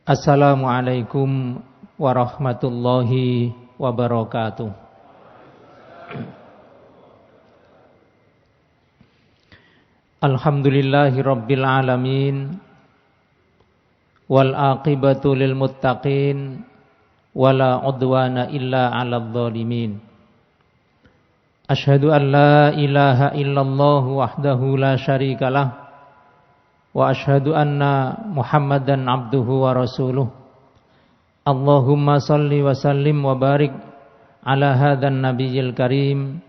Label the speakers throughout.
Speaker 1: Assalamualaikum warahmatullahi wabarakatuh. Alhamdulillahi rabbil alamin, wal aqibatu lil muttaqin, wala udwana illa 'alal zalimin. Asyhadu an la ilaha illallah wahdahu la syarikalah, wa asyhadu anna Muhammadan abduhu wa rasuluh. Allahumma salli wa sallim wa barik ala hadzal nabiyil karim,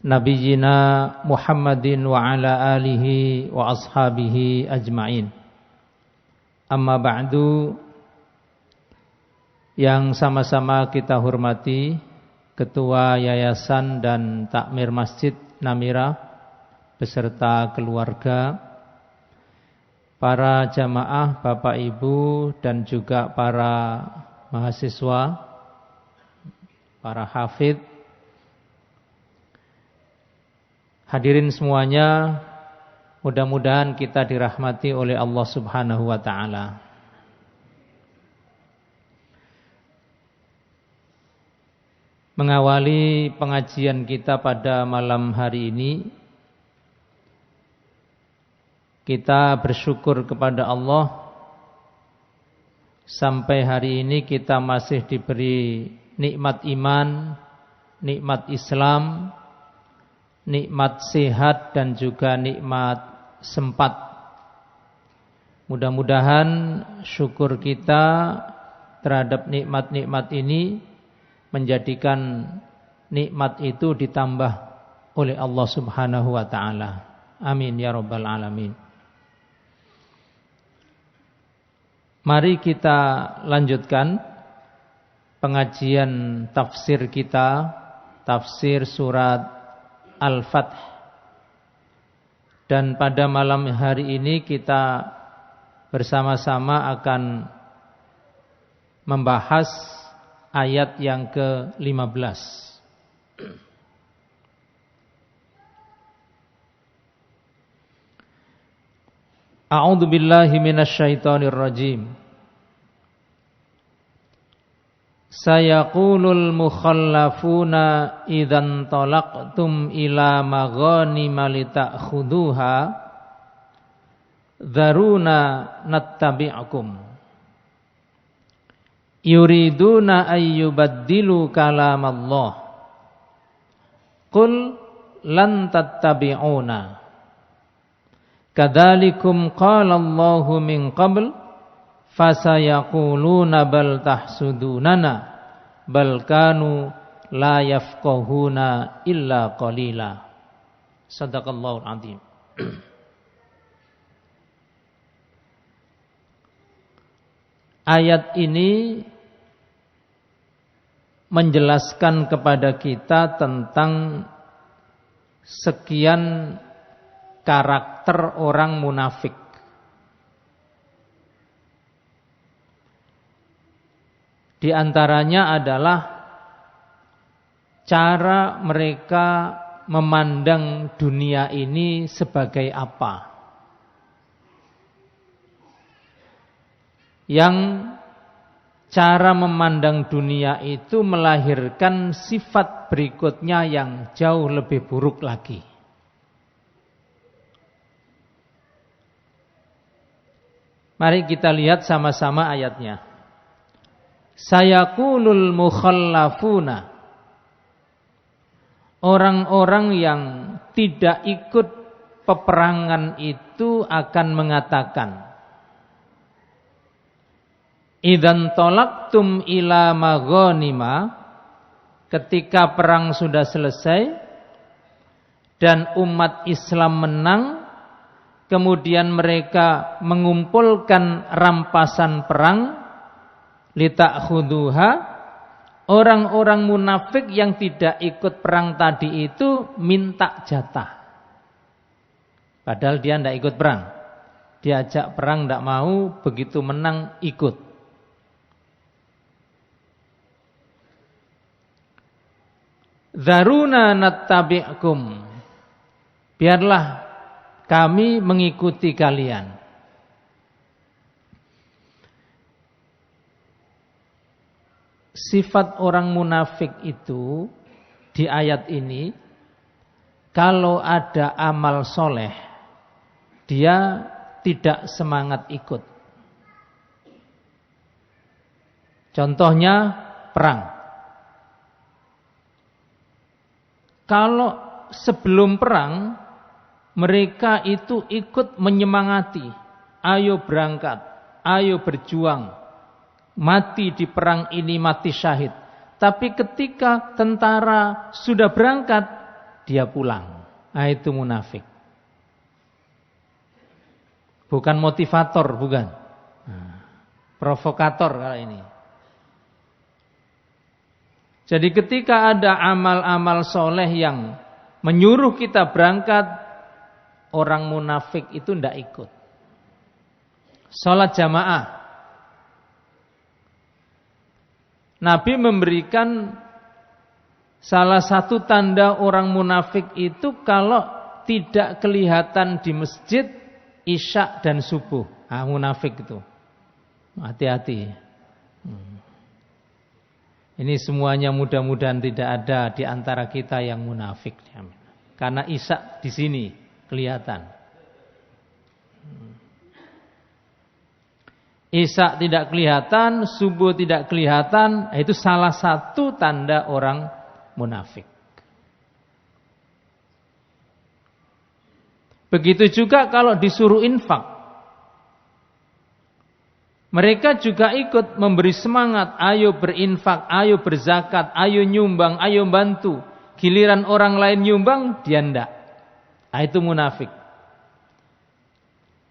Speaker 1: nabiyyina Muhammadin wa ala alihi wa ashabihi ajmain. Amma ba'du, yang sama-sama kita hormati Ketua Yayasan dan Takmir Masjid Namira beserta keluarga, para jamaah, Bapak Ibu, dan juga para mahasiswa, para hafidh, hadirin semuanya, mudah-mudahan kita dirahmati oleh Allah Subhanahu wa ta'ala. Mengawali pengajian kita pada malam hari ini, kita bersyukur kepada Allah sampai hari ini kita masih diberi nikmat iman, nikmat Islam, nikmat sehat dan juga nikmat sempat. Mudah-mudahan syukur kita terhadap nikmat-nikmat ini menjadikan nikmat itu ditambah oleh Allah Subhanahu wa ta'ala. Amin ya rabbal alamin. Mari kita lanjutkan pengajian tafsir kita, tafsir surat Al-Fath. Dan pada malam hari ini kita bersama-sama akan membahas ayat yang ke-15. A'udzu billahi minasyaitonir rajim. Sayaqulul mukhallafuna idzan talaqtum ila maghanima litakhuduha dzaruna nattabi'akum. Yuriduna ayyubaddilu kalamallah. Qul lan tattabi'una. Kadzalikum qala Allahu min qabl fasayaquluna bal tahsudunana bal kanu la yafqahuna illa qalila. Shadaqallahul azim. Ayat ini menjelaskan kepada kita tentang sekian karakter orang munafik. Di antaranya adalah cara mereka memandang dunia ini sebagai apa. Yang cara memandang dunia itu melahirkan sifat berikutnya yang jauh lebih buruk lagi. Mari kita lihat sama-sama ayatnya. Sayaqulul mukhallafuna. Orang-orang yang tidak ikut peperangan itu akan mengatakan, idzan talaqtum ila maghanima, ketika perang sudah selesai dan umat Islam menang, kemudian mereka mengumpulkan rampasan perang, litakhuduha, orang-orang munafik yang tidak ikut perang tadi itu minta jatah. Padahal dia tidak ikut perang. Diajak perang tidak mau, begitu menang ikut. Dzaruna nattabi'kum. Biarlah kami mengikuti kalian. sifat orang munafik itu di ayat ini, kalau ada amal soleh, dia tidak semangat ikut. Contohnya perang. Kalau sebelum perang, mereka itu ikut menyemangati, ayo berangkat, ayo berjuang, mati di perang ini, mati syahid. Tapi ketika tentara sudah berangkat, dia pulang. Nah, itu munafik. Bukan motivator, bukan. Provokator kalau ini. Jadi ketika ada amal-amal soleh yang menyuruh kita berangkat, orang munafik itu tidak ikut. Salat jamaah. Nabi memberikan salah satu tanda orang munafik itu kalau tidak kelihatan di masjid isya dan subuh. Munafik itu. Hati-hati. Ini semuanya mudah-mudahan tidak ada di antara kita yang munafik. Karena isya di sini kelihatan. Isya tidak kelihatan, subuh tidak kelihatan, itu salah satu tanda orang munafik. Begitu juga kalau disuruh infak. Mereka juga ikut memberi semangat, ayo berinfak, ayo berzakat, ayo nyumbang, ayo bantu. Giliran orang lain nyumbang, dia enggak. Itu munafik.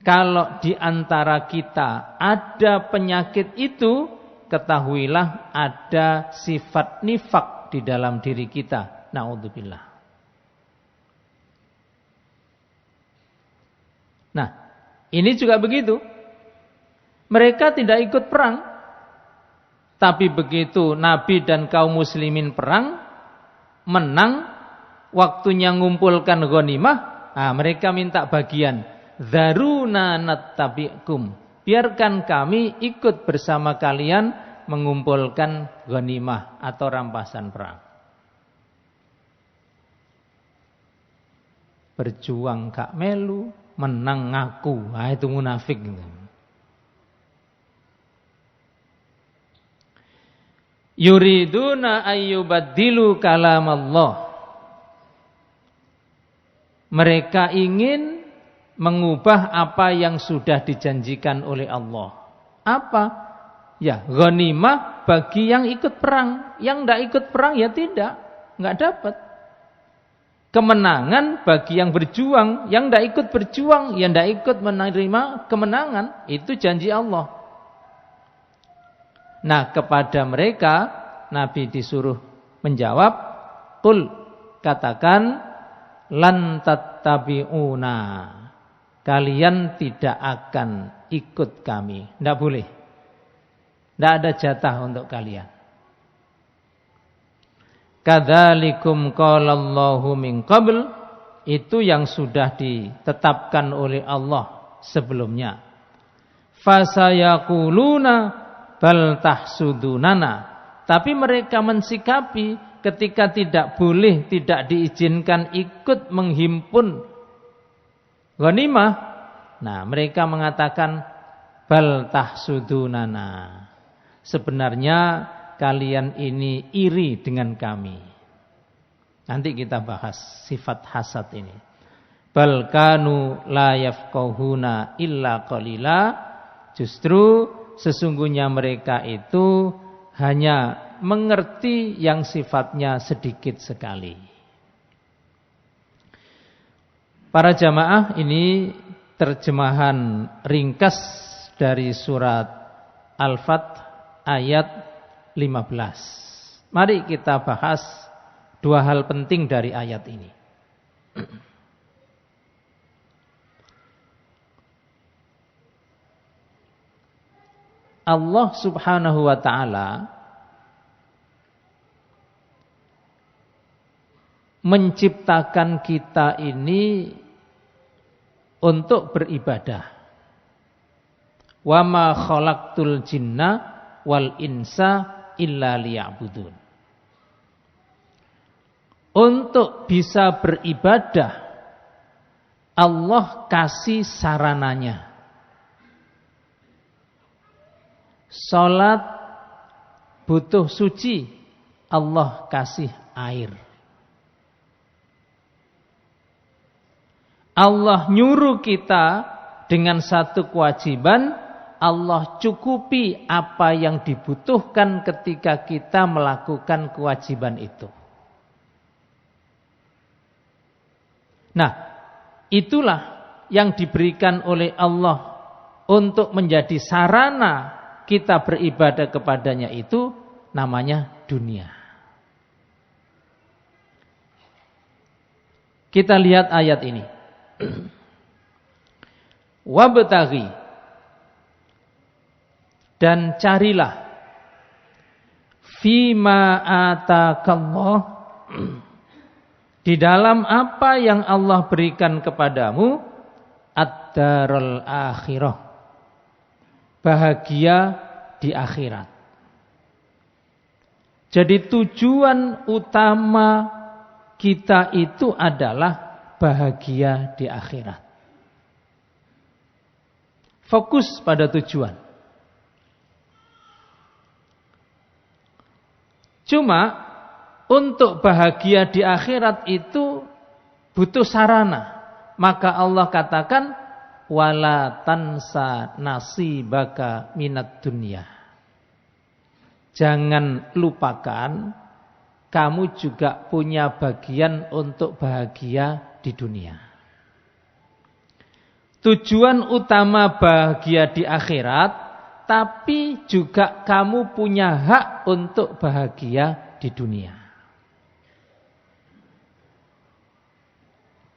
Speaker 1: Kalau di antara kita ada penyakit itu, ketahuilah ada sifat nifak di dalam diri kita. Na'udzubillah. Nah, ini juga begitu. Mereka tidak ikut perang. Tapi begitu Nabi dan kaum muslimin perang, menang, waktunya ngumpulkan ghanimah, mereka minta bagian. Dzaruna nattabi'kum. Biarkan kami ikut bersama kalian mengumpulkan ghanimah atau rampasan perang. Berjuang gak melu, menang ngaku. Itu munafik. Yuriduna ayyubaddilu kalam Allah. Mereka ingin mengubah apa yang sudah dijanjikan oleh Allah. Apa? Ya, ghanimah bagi yang ikut perang. Yang tidak ikut perang ya tidak, enggak dapat. Kemenangan bagi yang berjuang. Yang tidak ikut berjuang, yang tidak ikut menerima kemenangan. Itu janji Allah. Nah, kepada mereka Nabi disuruh menjawab, qul, katakan, lan tattabi'una, kalian tidak akan ikut kami. Tidak boleh. Tidak ada jatah untuk kalian. Kadzalikum qalallahu min qabl, itu yang sudah ditetapkan oleh Allah sebelumnya. Fasayaquluna bal tahsudunana. Tapi mereka mensikapi ketika tidak boleh, tidak diizinkan ikut menghimpun ghanimah. Nah, mereka mengatakan bal tahsudunana. Sebenarnya kalian ini iri dengan kami. Nanti kita bahas sifat hasad ini. Bal kanu la yafqahuna illa qalila. Justru sesungguhnya mereka itu hanya mengerti yang sifatnya sedikit sekali. Para jamaah, ini terjemahan ringkas dari surat Al-Fath ayat 15. Mari kita bahas dua hal penting dari ayat ini. Allah subhanahu wa ta'ala menciptakan kita ini untuk beribadah. Wa ma khalaqtul jinna wal insa illa liya'budun. Untuk bisa beribadah, Allah kasih sarananya. Salat butuh suci, Allah kasih air. Allah nyuruh kita dengan satu kewajiban, Allah cukupi apa yang dibutuhkan ketika kita melakukan kewajiban itu. Nah, itulah yang diberikan oleh Allah untuk menjadi sarana kita beribadah kepadanya, itu namanya dunia. Kita lihat ayat ini. Wabtaghi, dan carilah, fima atakallah, di dalam apa yang Allah berikan kepadamu, ad-darul akhirah, bahagia di akhirat. Jadi tujuan utama kita itu adalah bahagia di akhirat. Fokus pada tujuan. Cuma untuk bahagia di akhirat itu butuh sarana. Maka Allah katakan, wala tansa nasibaka minad dunya. Jangan lupakan, kamu juga punya bagian untuk bahagia di dunia. Tujuan utama bahagia di akhirat, tapi juga kamu punya hak untuk bahagia di dunia.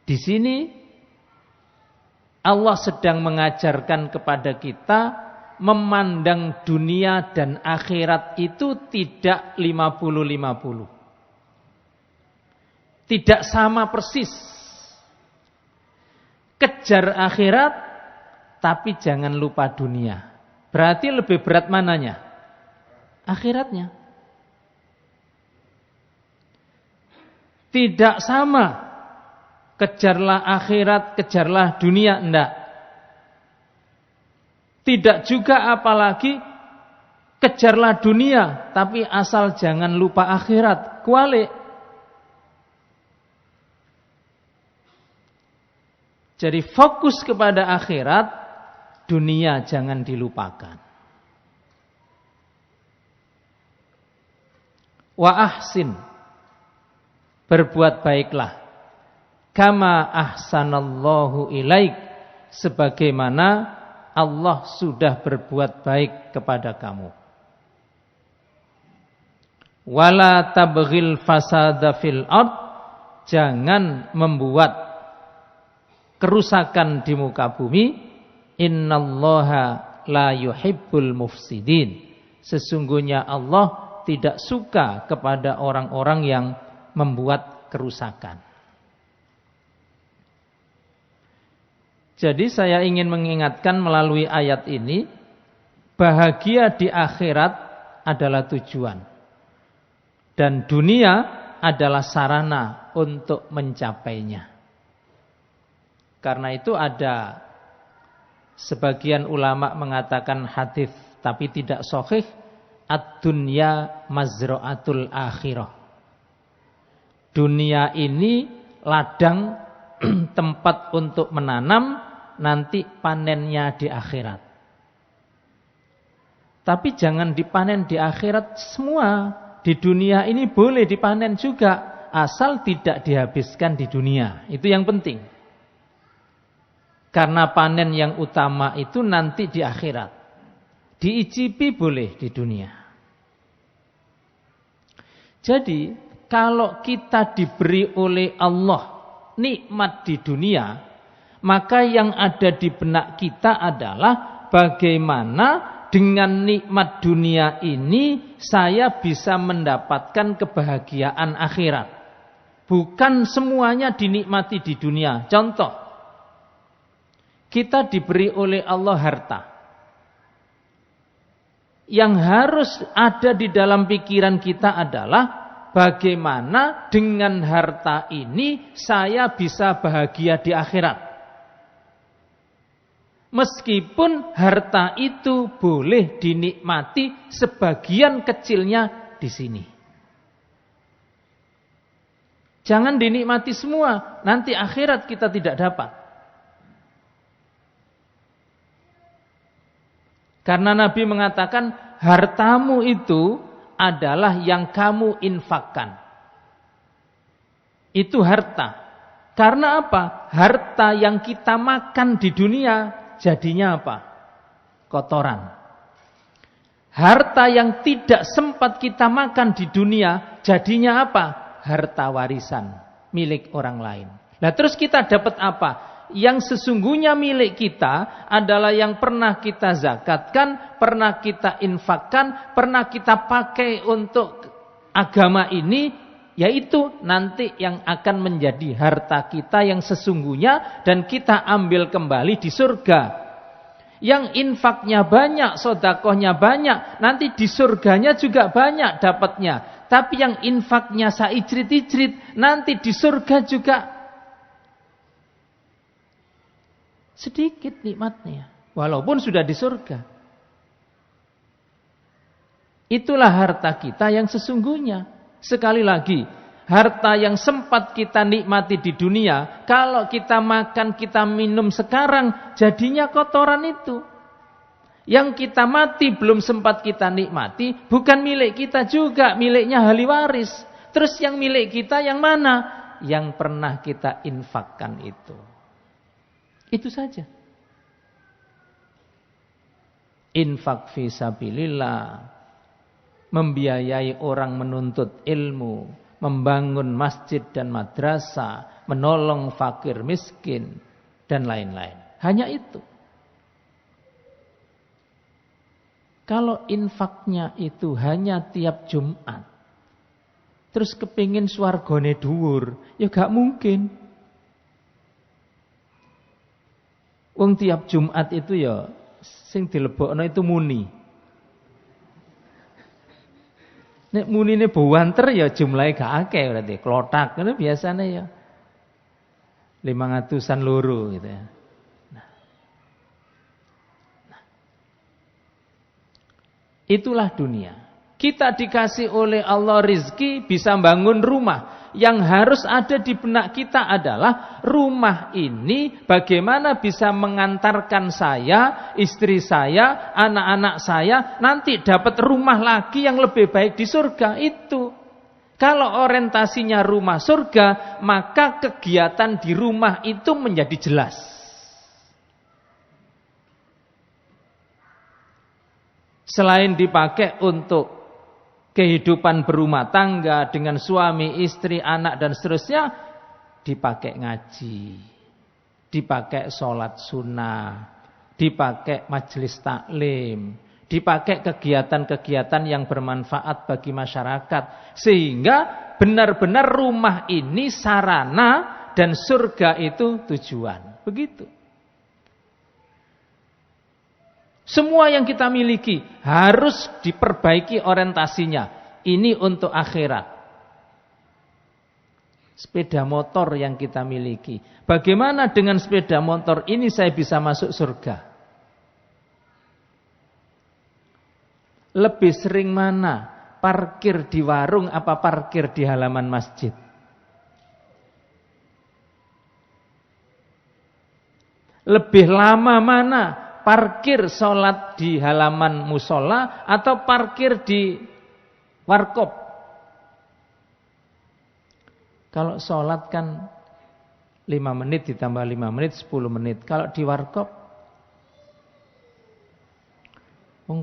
Speaker 1: Di sini Allah sedang mengajarkan kepada kita memandang dunia dan akhirat itu tidak 50-50. Tidak sama persis. Kejar akhirat, tapi jangan lupa dunia. Berarti lebih berat mananya? Akhiratnya. Tidak sama. Kejarlah akhirat, kejarlah dunia. Enggak. Tidak juga apalagi kejarlah dunia, tapi asal jangan lupa akhirat. Kualik. Jadi fokus kepada akhirat, dunia jangan dilupakan. Wa ahsin, berbuat baiklah. Kama ahsanallahu ilaik, sebagaimana Allah sudah berbuat baik kepada kamu. Wala tabghil fasada fil ard, jangan membuat kerusakan di muka bumi. Innallaha la yuhibbul mufsidin, sesungguhnya Allah tidak suka kepada orang-orang yang membuat kerusakan. Jadi saya ingin mengingatkan melalui ayat ini, bahagia di akhirat adalah tujuan, dan dunia adalah sarana untuk mencapainya. Karena itu ada sebagian ulama mengatakan hadis tapi tidak sahih, ad-dunya mazra'atul akhirah. Dunia ini ladang tempat untuk menanam, nanti panennya di akhirat. Tapi jangan dipanen di akhirat semua. Di dunia ini boleh dipanen juga, asal tidak dihabiskan di dunia. Itu yang penting. Karena panen yang utama itu nanti di akhirat. Diicipi boleh di dunia. Jadi kalau kita diberi oleh Allah nikmat di dunia, maka yang ada di benak kita adalah bagaimana dengan nikmat dunia ini saya bisa mendapatkan kebahagiaan akhirat. Bukan semuanya dinikmati di dunia. Contoh, kita diberi oleh Allah harta. Yang harus ada di dalam pikiran kita adalah bagaimana dengan harta ini saya bisa bahagia di akhirat. Meskipun harta itu boleh dinikmati sebagian kecilnya di sini. Jangan dinikmati semua, nanti akhirat kita tidak dapat. Karena Nabi mengatakan, hartamu itu adalah yang kamu infakkan. Itu harta. Karena apa? Harta yang kita makan di dunia, jadinya apa? Kotoran. Harta yang tidak sempat kita makan di dunia, jadinya apa? Harta warisan milik orang lain. Nah terus kita dapat apa? Yang sesungguhnya milik kita adalah yang pernah kita zakatkan, pernah kita infakkan, pernah kita pakai untuk agama ini, yaitu nanti yang akan menjadi harta kita yang sesungguhnya dan kita ambil kembali di surga. Yang infaknya banyak, sedekahnya banyak, nanti di surganya juga banyak dapatnya. Tapi yang infaknya saijrit-ijrit, nanti di surga juga sedikit nikmatnya. Walaupun sudah di surga. Itulah harta kita yang sesungguhnya. Sekali lagi, harta yang sempat kita nikmati di dunia, kalau kita makan, kita minum sekarang, jadinya kotoran itu. Yang kita mati belum sempat kita nikmati, bukan milik kita juga, miliknya ahli waris. Terus yang milik kita yang mana? Yang pernah kita infakkan itu. Itu saja. Infak fi sabilillah, membiayai orang menuntut ilmu, membangun masjid dan madrasah, menolong fakir miskin, dan lain-lain. Hanya itu. Kalau infaknya itu hanya tiap Jumat, terus kepingin swargane dhuwur, ya gak mungkin. Wong tiap Jumat itu ya sing dilebokno itu muni. Nek munine buwanter ya jumlahe gak akeh berarti, klothak ngono biasane ya. 500-an loro gitu ya. Itulah dunia. Kita dikasih oleh Allah rizki bisa bangun rumah. Yang harus ada di benak kita adalah rumah ini bagaimana bisa mengantarkan saya, istri saya, anak-anak saya nanti dapat rumah lagi yang lebih baik di surga itu. Kalau orientasinya rumah surga, maka kegiatan di rumah itu menjadi jelas. Selain dipakai untuk kehidupan berumah tangga dengan suami, istri, anak dan seterusnya, dipakai ngaji, dipakai sholat sunnah, dipakai majelis taklim, dipakai kegiatan-kegiatan yang bermanfaat bagi masyarakat. Sehingga benar-benar rumah ini sarana dan surga itu tujuan. Begitu. Semua yang kita miliki harus diperbaiki orientasinya. Ini untuk akhirat. Sepeda motor yang kita miliki. Bagaimana dengan sepeda motor ini saya bisa masuk surga? Lebih sering mana? Parkir di warung apa parkir di halaman masjid? Lebih lama mana? Parkir sholat di halaman musola atau parkir di warkop? Kalau sholat kan 5 menit ditambah 5 menit 10 menit. Kalau di warkop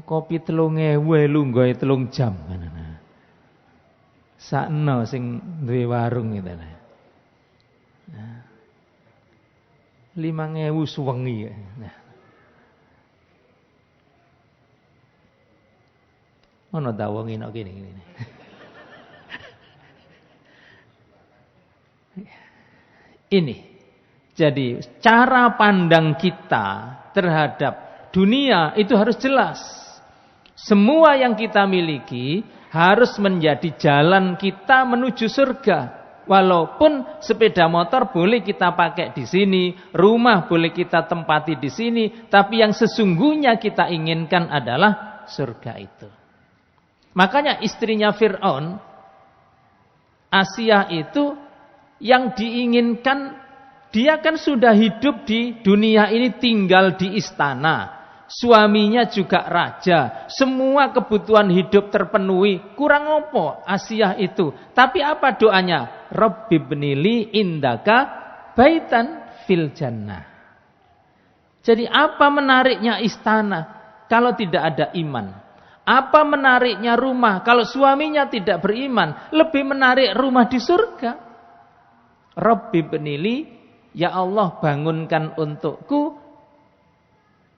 Speaker 1: kopi 3.000 lungguhe 3 jam. Sakno sing duwe warung gitu. 5.000 suwengi. Ono ta wong ino gini. Ini. Jadi cara pandang kita terhadap dunia itu harus jelas. Semua yang kita miliki harus menjadi jalan kita menuju surga. Walaupun sepeda motor boleh kita pakai di sini, rumah boleh kita tempati di sini, tapi yang sesungguhnya kita inginkan adalah surga itu. Makanya istrinya Fir'aun, Asiyah itu yang diinginkan, dia kan sudah hidup di dunia ini, tinggal di istana. Suaminya juga raja, semua kebutuhan hidup terpenuhi. Kurang apa Asiyah itu? Tapi apa doanya? Rabbi bnili indaka baitan fil jannah. Jadi apa menariknya istana kalau tidak ada iman? Apa menariknya rumah kalau suaminya tidak beriman? Lebih menarik rumah di surga. Rabbi bnili, ya Allah bangunkan untukku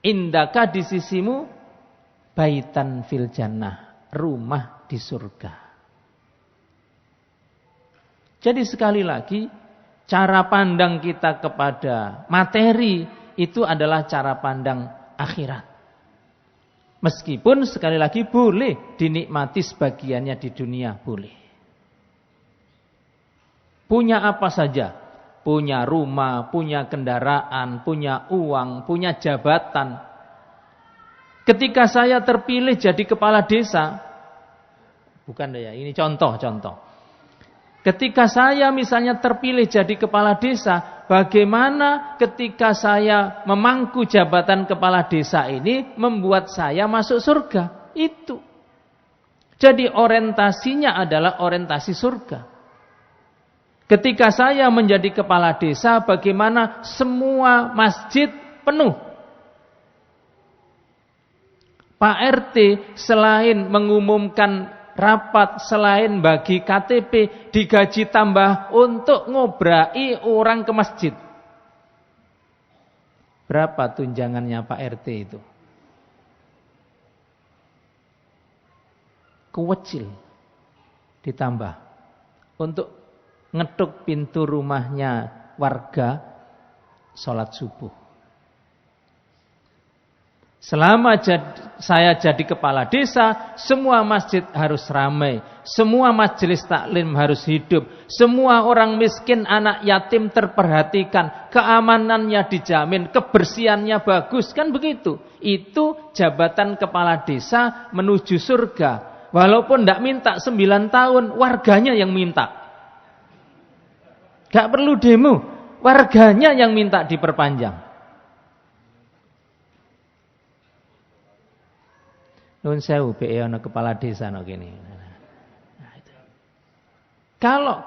Speaker 1: indaka di sisimu baitan fil jannah, rumah di surga. Jadi sekali lagi, cara pandang kita kepada materi itu adalah cara pandang akhirat. Meskipun sekali lagi boleh dinikmati sebagiannya di dunia, boleh. Punya apa saja. Punya rumah, punya kendaraan, punya uang, punya jabatan. Ketika saya terpilih jadi kepala desa, bukan ya, ini contoh. Ketika saya misalnya terpilih jadi kepala desa, bagaimana ketika saya memangku jabatan kepala desa ini membuat saya masuk surga? Itu. Jadi orientasinya adalah orientasi surga. Ketika saya menjadi kepala desa, bagaimana semua masjid penuh. Pak RT selain mengumumkan rapat, selain bagi KTP, digaji tambah untuk ngobrai orang ke masjid. Berapa tunjangannya Pak RT itu? Kewecil ditambah untuk ngetuk pintu rumahnya warga sholat subuh. Selama saya jadi kepala desa, semua masjid harus ramai, semua majelis taklim harus hidup, semua orang miskin, anak yatim terperhatikan, keamanannya dijamin, kebersihannya bagus, kan begitu. Itu jabatan kepala desa menuju surga. Walaupun tidak minta 9 tahun, warganya yang minta. Gak perlu demo, warganya yang minta diperpanjang. Nun sewu be ana kepala desa no kene. Nah, itu. Kalau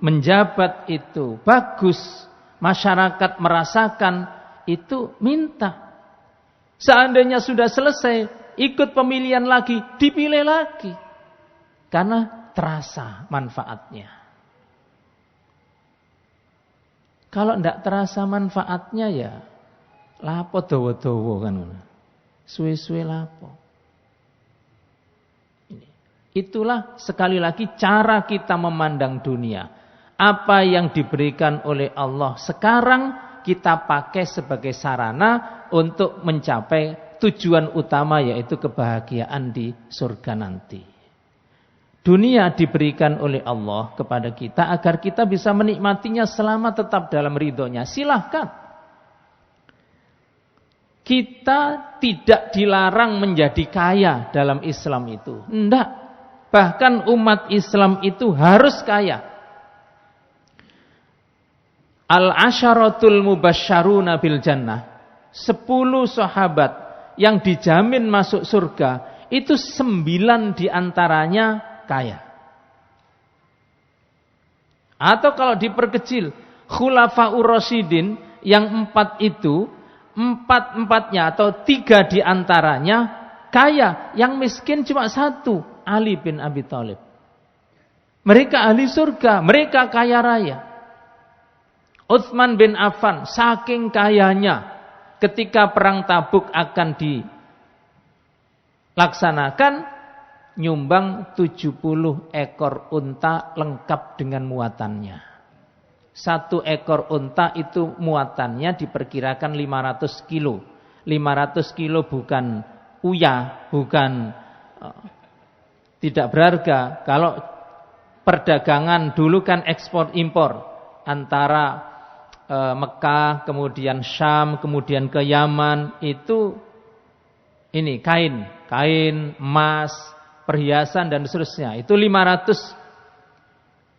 Speaker 1: menjabat itu bagus, masyarakat merasakan itu minta. Seandainya sudah selesai, ikut pemilihan lagi, dipilih lagi. Karena terasa manfaatnya. Kalau tidak terasa manfaatnya ya lapo dawa-dawa kan. Suwe-suwe lapo. Itulah sekali lagi cara kita memandang dunia. Apa yang diberikan oleh Allah sekarang kita pakai sebagai sarana untuk mencapai tujuan utama, yaitu kebahagiaan di surga nanti. Dunia diberikan oleh Allah kepada kita agar kita bisa menikmatinya selama tetap dalam ridhonya. Silahkan. Kita tidak dilarang menjadi kaya dalam Islam itu. Tidak. Bahkan umat Islam itu harus kaya. Al-asyaratul mubasysyaruna bil jannah. 10 sahabat yang dijamin masuk surga, itu 9 diantaranya kaya. Atau kalau diperkecil, khulafaur rasyidin yang 4 itu, 4-4-nya atau 3 diantaranya kaya. Yang miskin cuma 1, Ali bin Abi Thalib. Mereka ahli surga, mereka kaya raya. Utsman bin Affan saking kayanya, ketika perang Tabuk akan dilaksanakan, nyumbang 70 ekor unta lengkap dengan muatannya. 1 ekor unta itu muatannya diperkirakan 500 kilo. 500 kilo bukan uya, bukan tidak berharga. Kalau perdagangan dulu kan ekspor impor antara Mekah, kemudian Syam, kemudian ke Yaman, itu ini kain, emas, perhiasan dan seterusnya. Itu 500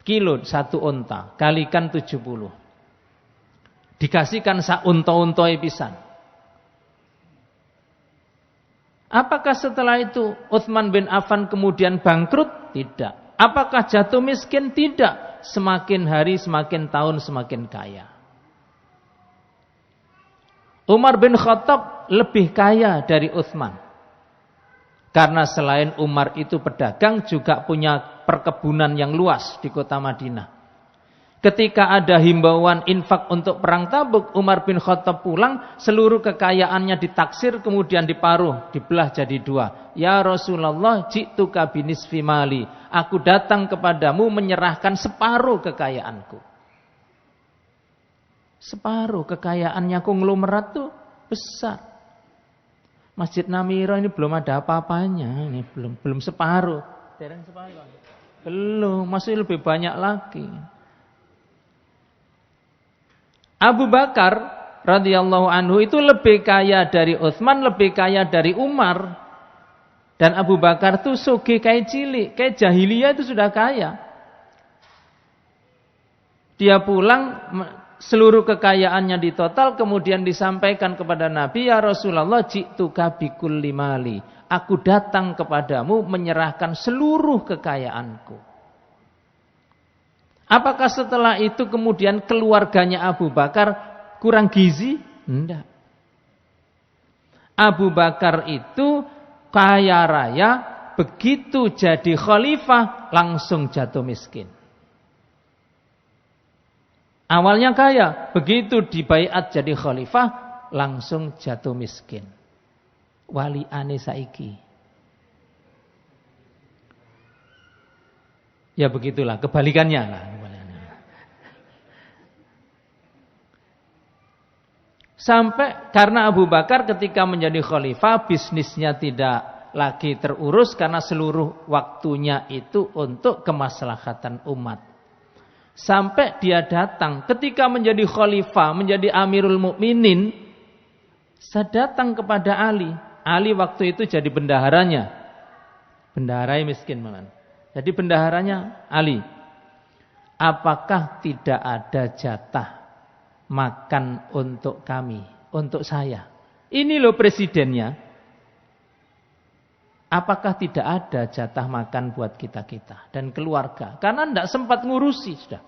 Speaker 1: kilo satu unta, kalikan 70. Dikasihkan sak unta-untoi pisan. Apakah setelah itu Utsman bin Affan kemudian bangkrut? Tidak. Apakah jatuh miskin? Tidak. Semakin hari, semakin tahun, semakin kaya. Umar bin Khattab lebih kaya dari Utsman. Karena selain Umar itu pedagang, juga punya perkebunan yang luas di kota Madinah. Ketika ada himbauan infak untuk perang Tabuk, Umar bin Khattab pulang, seluruh kekayaannya ditaksir, kemudian diparuh, dibelah jadi dua. Ya Rasulullah, ji'tuka binisfi mali. Aku datang kepadamu menyerahkan separuh kekayaanku. Separuh kekayaannya konglomerat tuh besar. Masjid Namira ini belum ada apa-apanya, ini belum separuh. Dereng separuh. Belum, masih lebih banyak lagi. Abu Bakar radhiyallahu anhu itu lebih kaya dari Utsman, lebih kaya dari Umar. Dan Abu Bakar tuh sugih kayak cilik, kayak jahiliyah itu sudah kaya. Dia pulang, seluruh kekayaannya ditotal, kemudian disampaikan kepada Nabi, ya Rasulullah, ji'tuka bikulli mali. Aku datang kepadamu menyerahkan seluruh kekayaanku. Apakah setelah itu kemudian keluarganya Abu Bakar kurang gizi? Tidak. Abu Bakar itu kaya raya, begitu jadi khalifah langsung jatuh miskin. Awalnya kaya, begitu dibaiat jadi khalifah langsung jatuh miskin. Wali ane saiki. Ya begitulah, kebalikannya lah. Sampai karena Abu Bakar ketika menjadi khalifah, bisnisnya tidak lagi terurus karena seluruh waktunya itu untuk kemaslahatan umat. Sampai dia datang ketika menjadi khalifah, menjadi Amirul Mukminin, saya datang kepada Ali. Ali waktu itu jadi bendaharanya. Bendaharai miskin malah. Jadi bendaharanya Ali. Apakah tidak ada jatah makan untuk kami, untuk saya? Ini loh presidennya. Apakah tidak ada jatah makan buat kita-kita dan keluarga? Karena tidak sempat ngurusi sudah.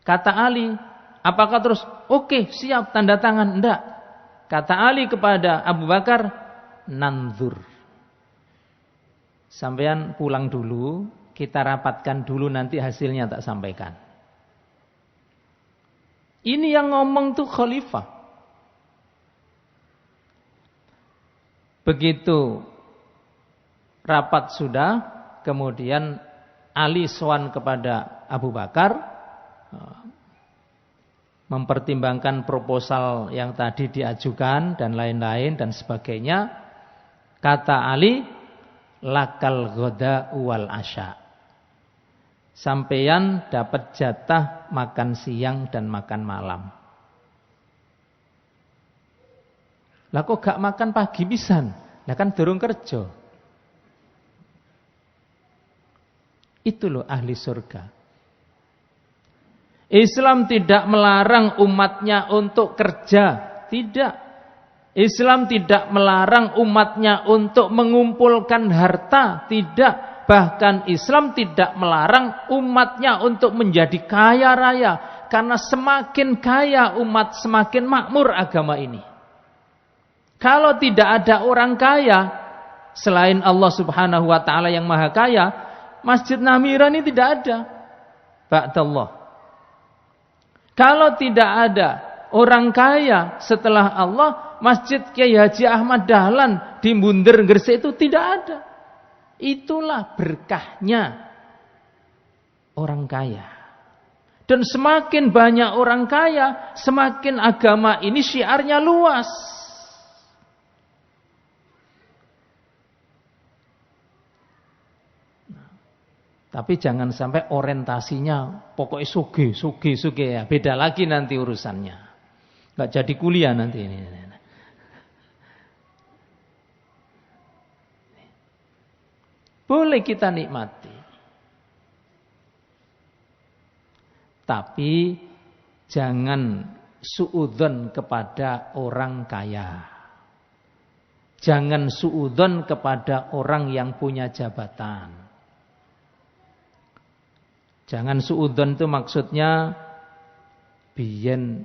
Speaker 1: Kata Ali, apakah terus oke, siap tanda tangan? Tidak. Kata Ali kepada Abu Bakar, nanzur. Sampean pulang dulu, kita rapatkan dulu, nanti hasilnya tak sampaikan. Ini yang ngomong tuh khalifah. Begitu rapat sudah, kemudian Ali sowan kepada Abu Bakar, mempertimbangkan proposal yang tadi diajukan dan lain-lain dan sebagainya. Kata Ali, lakal ghoda wal asya. Sampeyan dapat jatah makan siang dan makan malam. Lah kok gak makan pagi pisan? Lah kan durung kerja. Itu loh ahli surga. Islam tidak melarang umatnya untuk kerja, tidak. Islam tidak melarang umatnya untuk mengumpulkan harta, tidak. Bahkan Islam tidak melarang umatnya untuk menjadi kaya raya. Karena semakin kaya umat, semakin makmur agama ini. Kalau tidak ada orang kaya, selain Allah subhanahu wa ta'ala yang maha kaya, Masjid Namira ini tidak ada. Ba'dallah. Kalau tidak ada orang kaya setelah Allah, Masjid Kiai Haji Ahmad Dahlan di Bunder Gresik itu tidak ada. Itulah berkahnya orang kaya. Dan semakin banyak orang kaya, semakin agama ini syiarnya luas. Tapi jangan sampai orientasinya pokoknya suge ya. Beda lagi nanti urusannya. Enggak jadi kuliah nanti ini. Boleh kita nikmati. Tapi jangan suudzon kepada orang kaya. Jangan suudzon kepada orang yang punya jabatan. Jangan suudzon itu maksudnya biyen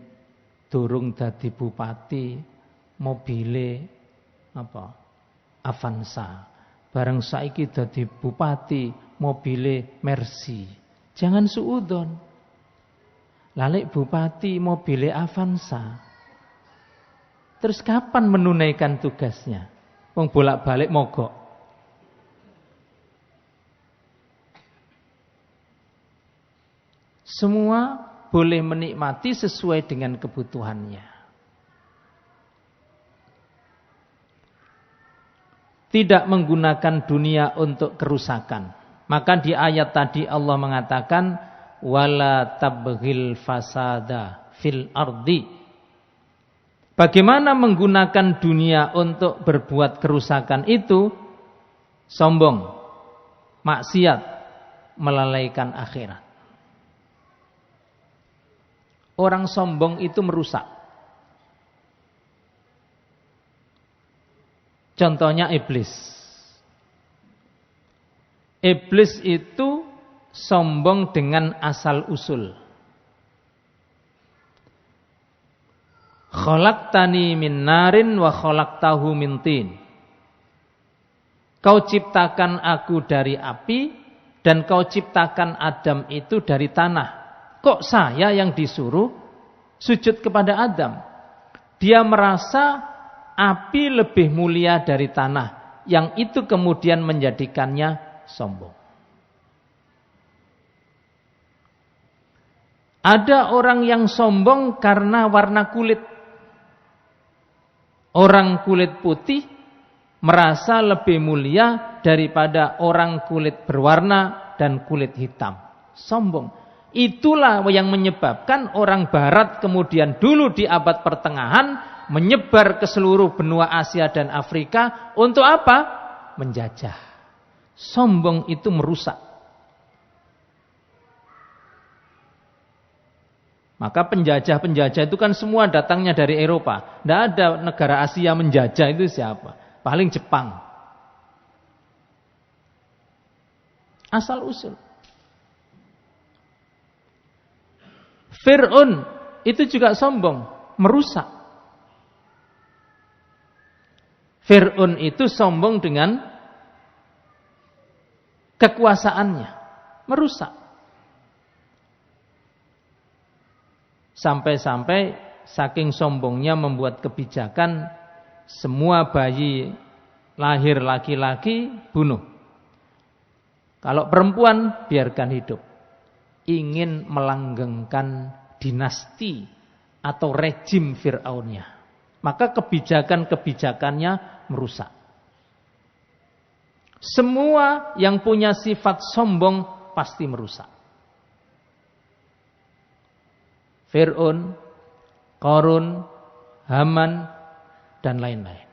Speaker 1: durung dadi bupati mobile apa? Avanza. Bareng saiki dadi bupati mobile Mercy. Jangan suudzon. Lalek bupati mobile Avanza. Terus kapan menunaikan tugasnya? Wong bolak-balik mogok. Semua boleh menikmati sesuai dengan kebutuhannya. Tidak menggunakan dunia untuk kerusakan. Maka di ayat tadi Allah mengatakan wala tabghil fasada fil ardi. Bagaimana menggunakan dunia untuk berbuat kerusakan itu? Sombong, maksiat, melalaikan akhirat. Orang sombong itu merusak. Contohnya iblis. Iblis itu sombong dengan asal usul. Khalaqtani min narin wa khalaqtahu min tin. Kau ciptakan aku dari api dan kau ciptakan Adam itu dari tanah. Kok saya yang disuruh sujud kepada Adam? Dia merasa api lebih mulia dari tanah. Yang itu kemudian menjadikannya sombong. Ada orang yang sombong karena warna kulit. Orang kulit putih merasa lebih mulia daripada orang kulit berwarna dan kulit hitam. Sombong. Itulah yang menyebabkan orang barat kemudian dulu di abad pertengahan menyebar ke seluruh benua Asia dan Afrika untuk apa? Menjajah. Sombong itu merusak. Maka penjajah-penjajah itu kan semua datangnya dari Eropa. Tidak ada negara Asia menjajah itu siapa? Paling Jepang. Asal usul. Fir'aun itu juga sombong, merusak. Fir'aun itu sombong dengan kekuasaannya, merusak. Sampai-sampai saking sombongnya membuat kebijakan semua bayi lahir laki-laki bunuh. Kalau perempuan biarkan hidup. Ingin melanggengkan dinasti atau rejim Fir'aunnya. Maka kebijakan-kebijakannya merusak. Semua yang punya sifat sombong pasti merusak. Fir'aun, Qarun, Haman, dan lain-lain.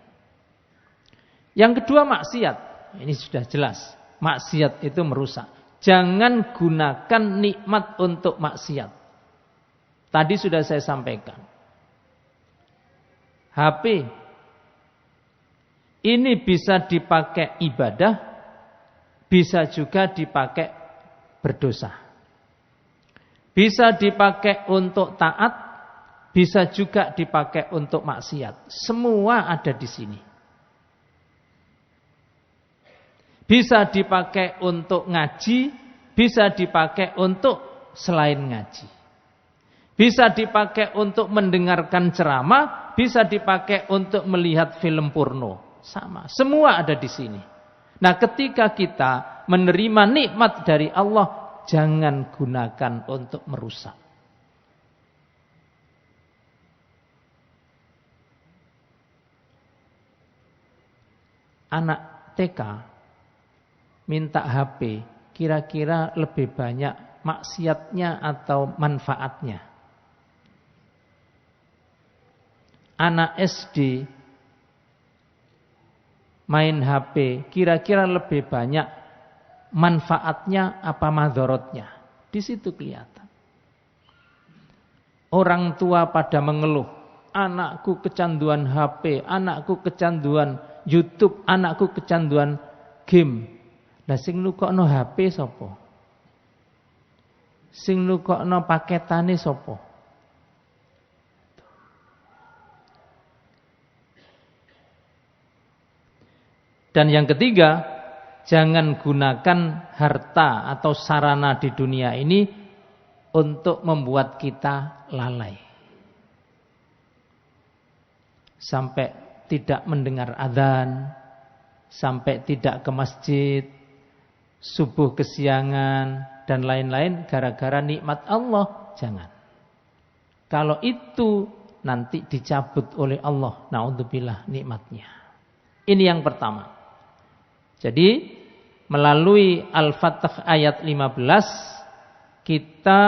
Speaker 1: Yang kedua maksiat. Ini sudah jelas. Maksiat itu merusak. Jangan gunakan nikmat untuk maksiat. Tadi sudah saya sampaikan. HP ini bisa dipakai ibadah, bisa juga dipakai berdosa. Bisa dipakai untuk taat, bisa juga dipakai untuk maksiat. Semua ada di sini. Bisa dipakai untuk ngaji, bisa dipakai untuk selain ngaji. Bisa dipakai untuk mendengarkan ceramah, bisa dipakai untuk melihat film porno. Sama, semua ada di sini. Nah, ketika kita menerima nikmat dari Allah, jangan gunakan untuk merusak. Anak TK minta HP, kira-kira lebih banyak maksiatnya atau manfaatnya? Anak SD main HP, kira-kira lebih banyak manfaatnya apa madharotnya? Di situ kelihatan. Orang tua pada mengeluh, anakku kecanduan HP, anakku kecanduan YouTube, anakku kecanduan game. Lah sing nukokno HP sapa? Sing nukokno paketane sapa? Dan yang ketiga, jangan gunakan harta atau sarana di dunia ini untuk membuat kita lalai. Sampai tidak mendengar adzan, sampai tidak ke masjid, subuh kesiangan, dan lain-lain gara-gara nikmat Allah. Jangan. Kalau itu nanti dicabut oleh Allah, naudzubillah, nikmatnya. Ini yang pertama. Jadi melalui Al-Fatih ayat 15 kita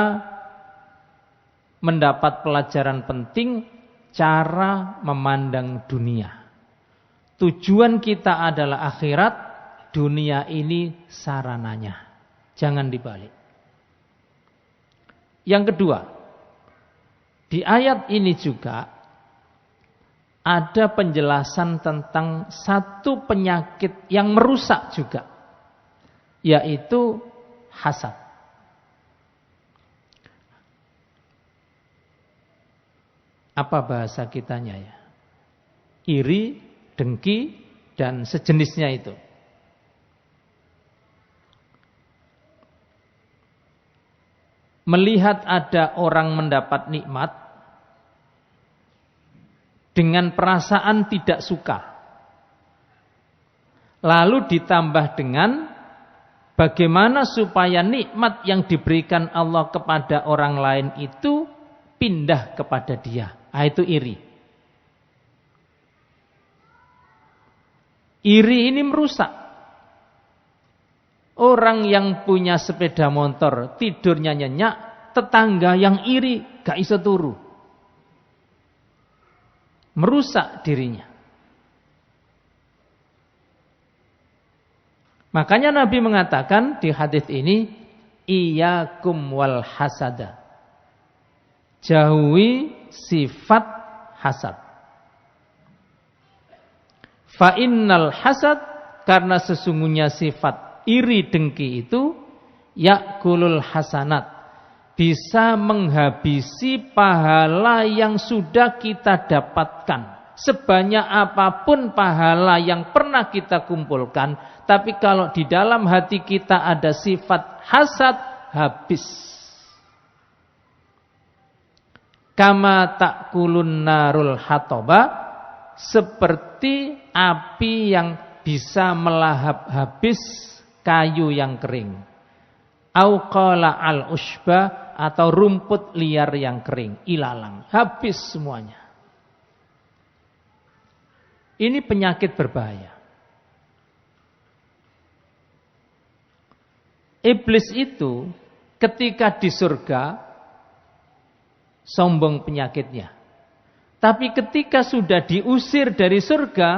Speaker 1: mendapat pelajaran penting cara memandang dunia. Tujuan kita adalah akhirat, dunia ini sarananya. Jangan dibalik. Yang kedua, di ayat ini juga ada penjelasan tentang satu penyakit yang merusak juga, yaitu hasad. Apa bahasa kitanya ya? Iri, dengki, dan sejenisnya itu. Melihat ada orang mendapat nikmat dengan perasaan tidak suka. Lalu ditambah dengan bagaimana supaya nikmat yang diberikan Allah kepada orang lain itu pindah kepada dia. Itu iri. Iri ini merusak. Orang yang punya sepeda motor tidurnya nyenyak, tetangga yang iri gak iso turu. Merusak dirinya. Makanya Nabi mengatakan di hadis ini, iyyakum wal hasada. Jauhi sifat hasad. Fa innal hasad, karena sesungguhnya sifat iri dengki itu yakulul hasanat, bisa menghabisi pahala yang sudah kita dapatkan. Sebanyak apapun pahala yang pernah kita kumpulkan, tapi kalau di dalam hati kita ada sifat hasad, habis. Kama takulun narul hatoba, seperti api yang bisa melahap habis kayu yang kering. Au qala al-ushba, atau rumput liar yang kering, ilalang, habis semuanya. Ini penyakit berbahaya. Iblis itu ketika di surga sombong penyakitnya. Tapi ketika sudah diusir dari surga,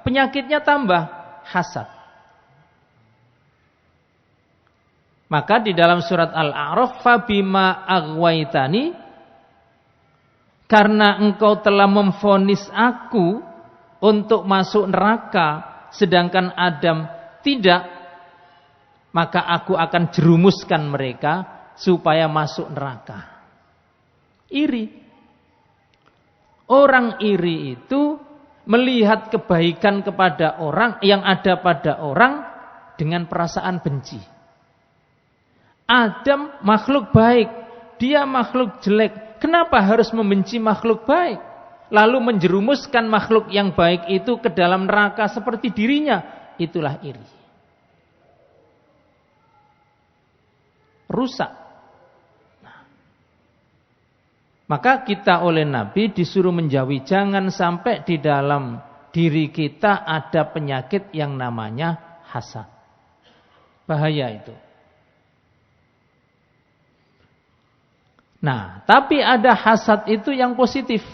Speaker 1: penyakitnya tambah, hasad. Maka di dalam surat Al-A'raf, fabima aghwaitani, karena engkau telah memvonis aku untuk masuk neraka, sedangkan Adam tidak, maka aku akan jerumuskan mereka supaya masuk neraka. Iri. Orang iri itu melihat kebaikan kepada orang yang ada pada orang dengan perasaan benci. Adam makhluk baik, dia makhluk jelek. Kenapa harus membenci makhluk baik? Lalu menjerumuskan makhluk yang baik itu ke dalam neraka seperti dirinya. Itulah iri. Rusak. Nah. Maka kita oleh Nabi disuruh menjauhi, jangan sampai di dalam diri kita ada penyakit yang namanya hasad. Bahaya itu. Nah, tapi ada hasad itu yang positif.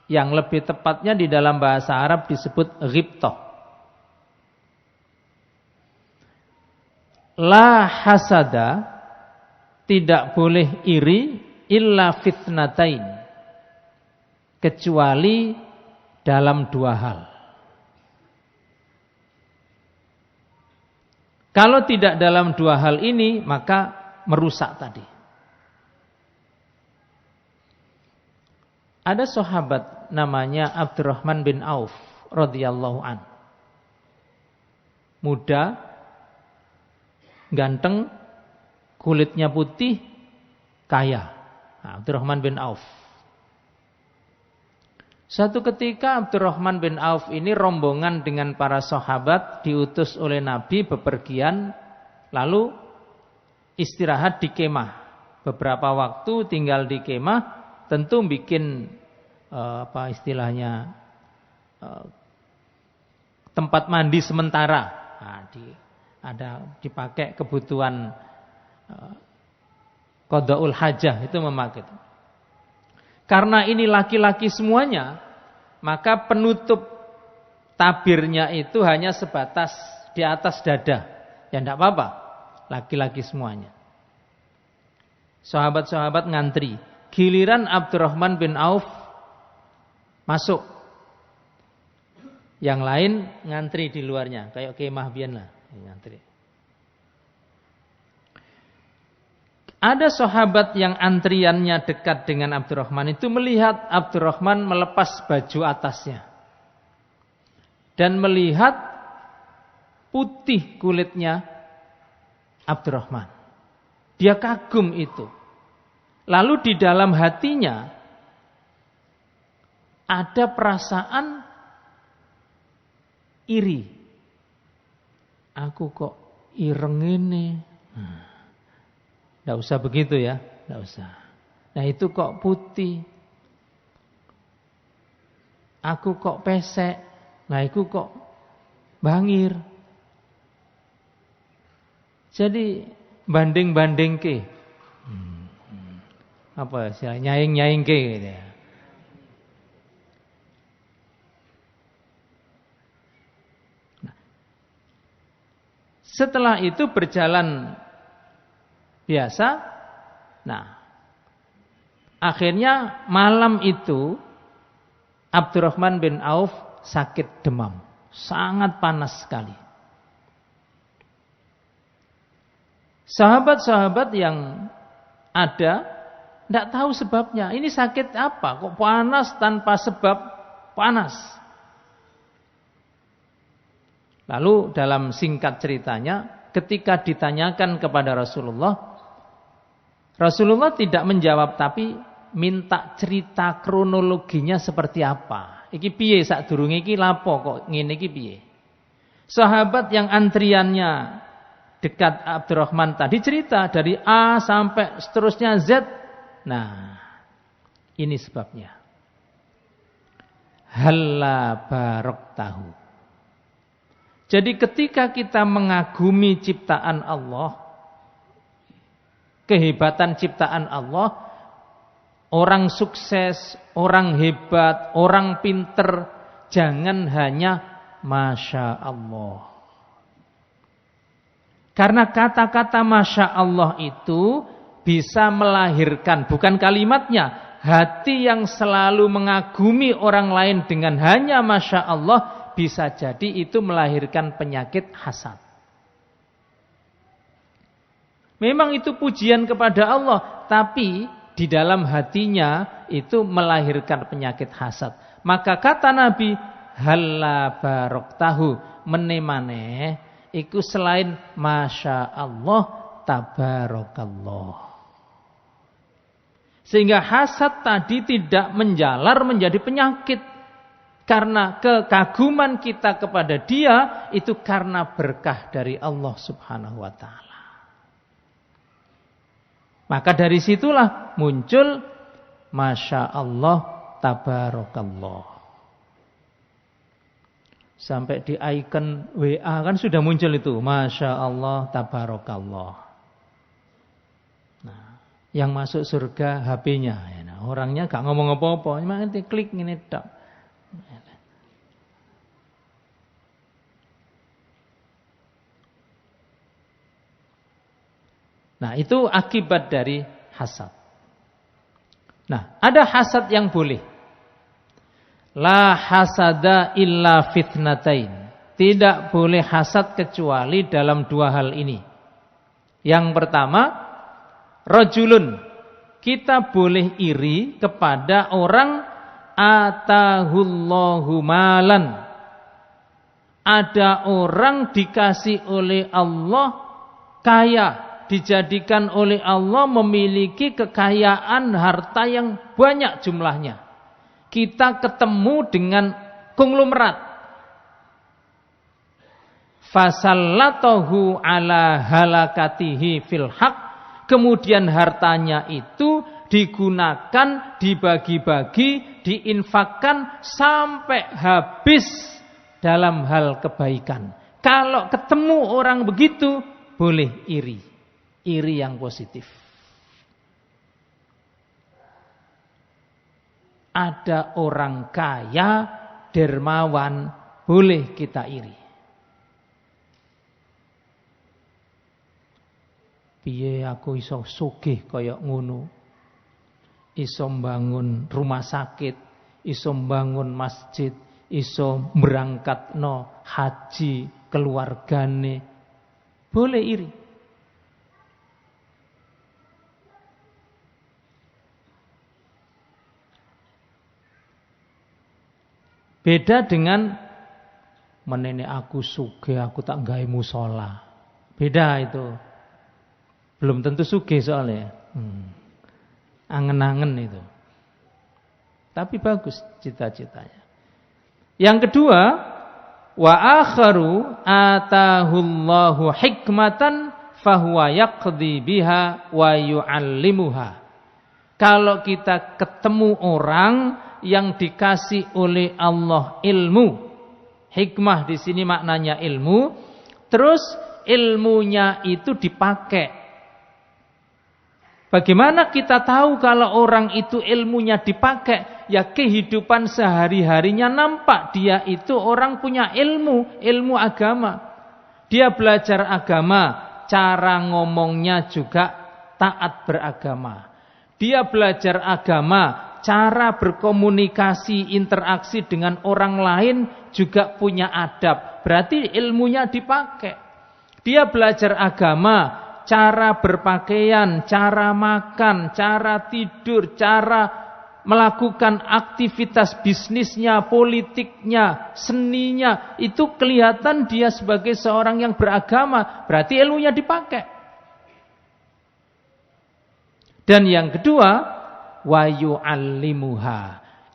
Speaker 1: Yang lebih tepatnya di dalam bahasa Arab disebut ghibtah. La hasada, tidak boleh iri illa fitnatain, kecuali dalam dua hal. Kalau tidak dalam dua hal ini, maka merusak tadi. Ada sahabat namanya Abdurrahman bin Auf radhiyallahu an. Muda, ganteng, kulitnya putih, kaya. Abdurrahman bin Auf. Suatu ketika Abdurrahman bin Auf ini rombongan dengan para sahabat diutus oleh Nabi bepergian, lalu istirahat di kemah. Beberapa waktu tinggal di kemah, tentu bikin tempat mandi sementara. Dipakai kebutuhan qadaul hajah, itu memakai. Karena ini laki-laki semuanya, maka penutup tabirnya itu hanya sebatas di atas dada. Ya tidak apa-apa, laki-laki semuanya. Sahabat-sahabat ngantri. Giliran Abdurrahman bin Auf masuk. Yang lain ngantri di luarnya, kayak kemah biyen lah, ngantri. Ada sahabat yang antriannya dekat dengan Abdurrahman itu melihat Abdurrahman melepas baju atasnya. Dan melihat putih kulitnya Abdurrahman. Dia kagum itu. Lalu di dalam hatinya ada perasaan iri. Aku kok ireng ini. Tidak usah begitu ya, tidak usah. Nah itu kok putih. Aku kok pesek. Nah itu kok bangir. Jadi banding-banding ke. Apa sih, nyaing-nyaing ke gitu ya. Nah, setelah itu berjalan biasa. Nah, akhirnya malam itu Abdurrahman bin Auf sakit demam, sangat panas sekali. Sahabat-sahabat yang ada tidak tahu sebabnya. Ini sakit apa? Kok panas tanpa sebab panas? Lalu dalam singkat ceritanya, ketika ditanyakan kepada Rasulullah, Rasulullah tidak menjawab, tapi minta cerita kronologinya seperti apa. Iki piye sadurunge iki lapo kok ngene iki piye? Sahabat yang antriannya dekat Abdurrahman tadi cerita dari A sampai seterusnya Z. Nah, ini sebabnya. Halla baraktahu. Jadi ketika kita mengagumi ciptaan Allah, kehebatan ciptaan Allah, orang sukses, orang hebat, orang pinter, jangan hanya Masya Allah. Karena kata-kata Masya Allah itu bisa melahirkan, bukan kalimatnya, hati yang selalu mengagumi orang lain dengan hanya Masya Allah, bisa jadi itu melahirkan penyakit hasad. Memang itu pujian kepada Allah, tapi di dalam hatinya itu melahirkan penyakit hasad. Maka kata Nabi, halla baraktahu, meneh-maneh iku selain Masya Allah, tabarakallah. Sehingga hasad tadi tidak menjalar menjadi penyakit. Karena kekaguman kita kepada dia itu karena berkah dari Allah Subhanahu wa ta'ala. Maka dari situlah muncul Masya Allah, tabarakallah. Sampai di icon WA kan sudah muncul itu Masya Allah, tabarakallah. Nah, Yang masuk surga HP-nya. Nah, orangnya gak ngomong apa-apa, cuma nanti klik ngene tok. Nah, itu akibat dari hasad. Nah, ada hasad yang boleh. La hasada illa fitnatain. Tidak boleh hasad kecuali dalam dua hal ini. Yang pertama, rajulun. Kita boleh iri kepada orang atahullahu malan. Ada orang dikasih oleh Allah kaya, dijadikan oleh Allah memiliki kekayaan harta yang banyak jumlahnya. Kita ketemu dengan konglomerat. Fasallatahu ala halakatihi fil haq. Kemudian hartanya itu digunakan, dibagi-bagi, diinfakkan sampai habis dalam hal kebaikan. Kalau ketemu orang begitu, boleh iri. Iri yang positif. Ada orang kaya, dermawan, boleh kita iri. Piye aku iso sugih kaya ngono. Iso mbangun rumah sakit, iso mbangun masjid, iso berangkatno haji keluargane. Boleh iri. Beda dengan menene aku sugih, aku tak gawe musala. Beda itu. Belum tentu sugih soalnya. Angen-angen itu. Tapi bagus cita-citanya. Yang kedua, wa akharu atahullahu hikmatan fahuwa yaqdi biha wa yu'allimuha. Kalau kita ketemu orang yang dikasih oleh Allah ilmu, hikmah di sini maknanya ilmu, terus ilmunya itu dipakai. Bagaimana kita tahu kalau orang itu ilmunya dipakai? Ya kehidupan sehari-harinya nampak dia itu orang punya ilmu agama. Dia belajar agama, cara ngomongnya juga taat beragama. Dia belajar agama, cara berkomunikasi, interaksi dengan orang lain juga punya adab. Berarti ilmunya dipakai. Dia belajar agama, cara berpakaian, cara makan, cara tidur, cara melakukan aktivitas bisnisnya, politiknya, seninya, itu kelihatan dia sebagai seorang yang beragama, berarti ilmunya dipakai. Dan yang kedua, wa yu'allimuha.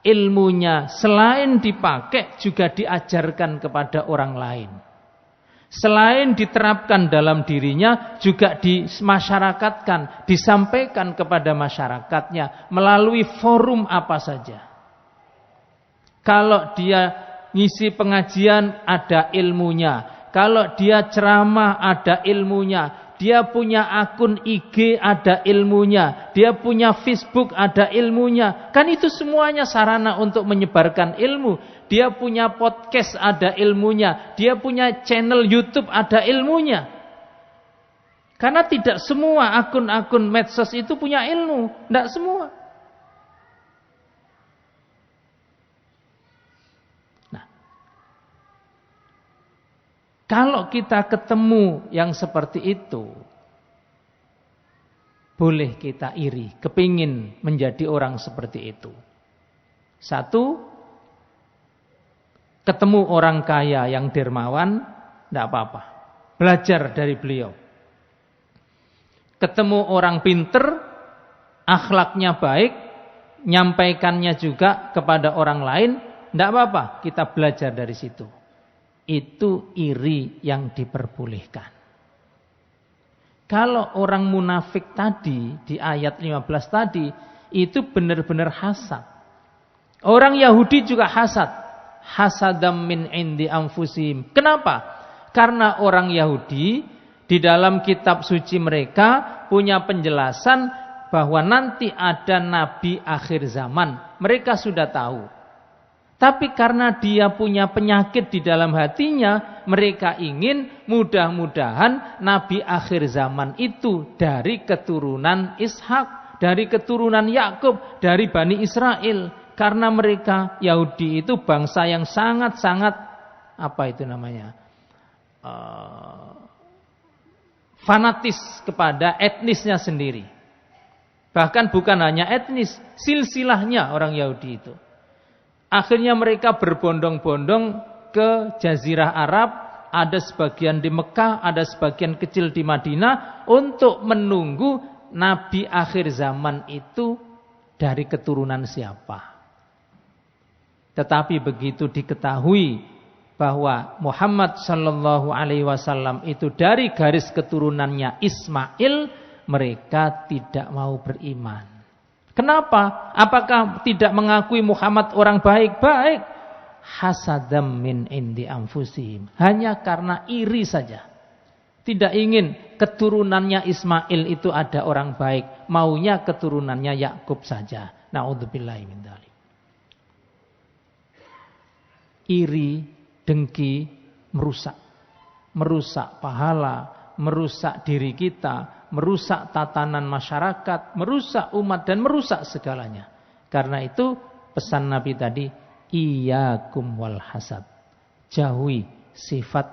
Speaker 1: Ilmunya selain dipakai juga diajarkan kepada orang lain. Selain diterapkan dalam dirinya, juga dimasyarakatkan, disampaikan kepada masyarakatnya melalui forum apa saja. Kalau dia ngisi pengajian, ada ilmunya. Kalau dia ceramah, ada ilmunya. Dia punya akun IG, ada ilmunya. Dia punya Facebook, ada ilmunya. Kan itu semuanya sarana untuk menyebarkan ilmu. Dia punya podcast, ada ilmunya. Dia punya channel YouTube, ada ilmunya. Karena tidak semua akun-akun medsos itu punya ilmu. Tidak semua. Nah, kalau kita ketemu yang seperti itu, boleh kita iri, kepingin menjadi orang seperti itu. Satu, ketemu orang kaya yang dermawan, tidak apa-apa. Belajar dari beliau. Ketemu orang pinter, akhlaknya baik, nyampaikannya juga kepada orang lain, tidak apa-apa. Kita belajar dari situ. Itu iri yang diperbolehkan. Kalau orang munafik tadi, di ayat 15 tadi, itu benar-benar hasad. Orang Yahudi juga hasad. Hasadam min indi anfusihim. Kenapa? Karena orang Yahudi di dalam kitab suci mereka punya penjelasan bahwa nanti ada nabi akhir zaman. Mereka sudah tahu. Tapi karena dia punya penyakit di dalam hatinya, mereka ingin mudah-mudahan nabi akhir zaman itu dari keturunan Ishak, dari keturunan Yakub, dari Bani Israel. Karena mereka Yahudi itu bangsa yang sangat-sangat fanatis kepada etnisnya sendiri. Bahkan bukan hanya etnis, silsilahnya orang Yahudi itu. Akhirnya mereka berbondong-bondong ke Jazirah Arab, ada sebagian di Mekah, ada sebagian kecil di Madinah, untuk menunggu nabi akhir zaman itu dari keturunan siapa. Tetapi begitu diketahui bahwa Muhammad sallallahu alaihi wasallam itu dari garis keturunannya Ismail, mereka tidak mau beriman. Kenapa? Apakah tidak mengakui Muhammad orang baik-baik? Hasadam min indi anfusihim. Hanya karena iri saja. Tidak ingin keturunannya Ismail itu ada orang baik. Maunya keturunannya Yakub saja. Na'udzubillahi min dzalik. Iri, dengki, merusak. Merusak pahala, merusak diri kita, merusak tatanan masyarakat, merusak umat, dan merusak segalanya. Karena itu pesan Nabi tadi, iyyakum wal hasad. Jauhi sifat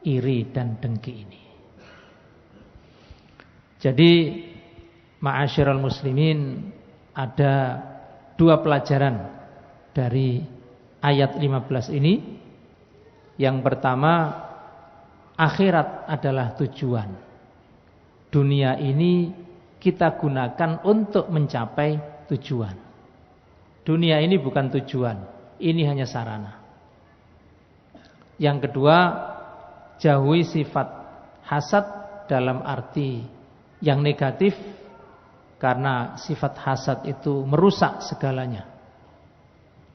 Speaker 1: iri dan dengki ini. Jadi ma'asyiral muslimin, ada dua pelajaran dari ayat 15 ini. Yang pertama, akhirat adalah tujuan. Dunia ini kita gunakan untuk mencapai tujuan. Dunia ini bukan tujuan, ini hanya sarana. Yang kedua, jauhi sifat hasad dalam arti yang negatif, karena sifat hasad itu merusak segalanya.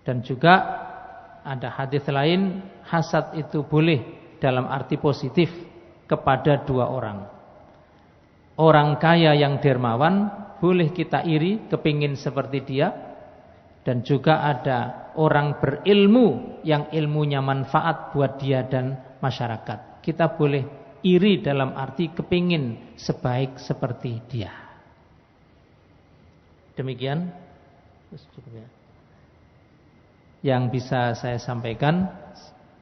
Speaker 1: Dan juga ada hadis lain, hasad itu boleh dalam arti positif kepada dua orang. Orang kaya yang dermawan boleh kita iri, kepingin seperti dia. Dan juga ada orang berilmu yang ilmunya manfaat buat dia dan masyarakat. Kita boleh iri dalam arti kepingin sebaik seperti dia. Demikian yang bisa saya sampaikan.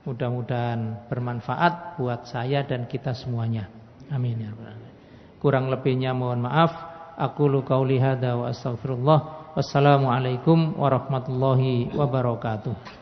Speaker 1: Mudah-mudahan bermanfaat buat saya dan kita semuanya. Amin ya rabbal alamin. Kurang lebihnya mohon maaf. Aqulu qauli hadza wa astaghfirullah. Wassalamualaikum warahmatullahi wabarakatuh.